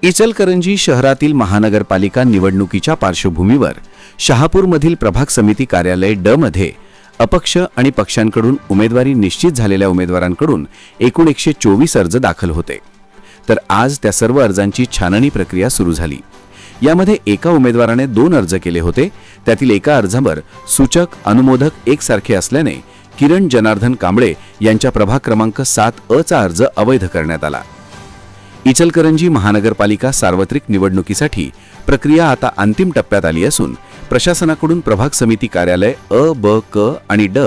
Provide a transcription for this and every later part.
इचलकरंजी शहरातील महानगरपालिका निवडणुकीच्या पार्श्वभूमीवर शहापूरमधील प्रभाग समिती कार्यालय ड मध्ये अपक्ष आणि पक्षांकडून उमेदवारी निश्चित झालेल्या उमेदवारांकडून एकूण 124 अर्ज दाखल होते। तर आज त्या सर्व अर्जांची छाननी प्रक्रिया सुरू झाली। यामध्ये एका उमेदवाराने 2 अर्ज केले होते। त्यातील एका अर्जावर सूचक अनुमोदक एकसारखे असल्याने किरण जनार्दन कांबळे यांच्या प्रभाग क्रमांक 7 चा अर्ज अवैध करण्यात आला। इचलकरंजी महानगरपालिका सार्वत्रिक निवडणुकीसाठी प्रक्रिया आता अंतिम टप्प्यात आली असून प्रशासनाकडून प्रभाग समिती कार्यालय अ, ब, क आणि ड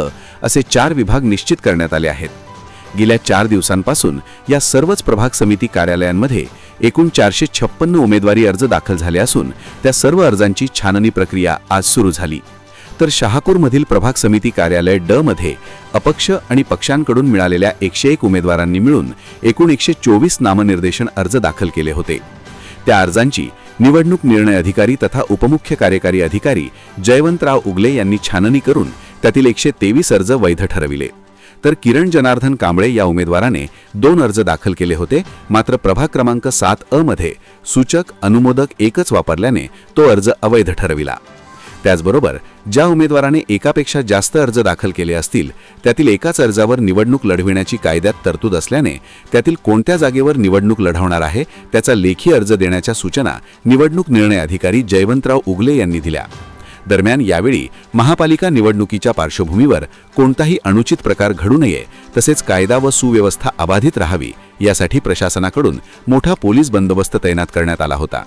असे 4 विभाग निश्चित करण्यात आले आहेत। गेल्या 4 दिवसांपासून या सर्वच प्रभाग समिती कार्यालयांमध्ये एकूण 456 उमेदवारी अर्ज दाखल झाले असून त्या सर्व अर्जांची छाननी प्रक्रिया आज सुरू झाली। तर शहापूरमधील प्रभाग समिती कार्यालय ड मध्ये अपक्ष आणि पक्षांकडून मिळालेल्या 101 उमेदवारांनी मिळून एकूण 124 नामनिर्देशन अर्ज दाखल केले होते। त्या अर्जांची निवडणूक निर्णय अधिकारी तथा उपमुख्य कार्यकारी अधिकारी जयवंतराव उगले यांनी छाननी करून त्यातील 123 अर्ज वैध ठरविले। तर किरण जनार्दन कांबळे या उमेदवाराने 2 अर्ज दाखल केले होते, मात्र प्रभाग क्रमांक 7 मध्ये सूचक अनुमोदक एकच वापरल्याने तो अर्ज अवैध ठरविला। त्याचबरोबर ज्या उमेदवाराने एकापेक्षा जास्त अर्ज दाखल केले असतील त्यातील एकाच अर्जावर निवडणूक लढविण्याची कायद्यात तरतूद असल्याने त्यातील कोणत्या जागेवर निवडणूक लढवणार आहे त्याचा लेखी अर्ज देण्याच्या सूचना निवडणूक निर्णय अधिकारी जयवंतराव उगले यांनी दिल्या। दरम्यान यावेळी महापालिका निवडणुकीच्या पार्श्वभूमीवर कोणताही अनुचित प्रकार घडू नये तसेच कायदा व सुव्यवस्था अबाधित राहावी यासाठी प्रशासनाकडून मोठा पोलीस बंदोबस्त तैनात करण्यात आला होता।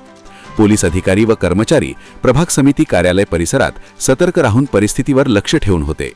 पोलीस अधिकारी व कर्मचारी प्रभाग समिती कार्यालय परिसरात सतर्क राहून परिस्थितीवर लक्ष ठेवून होते।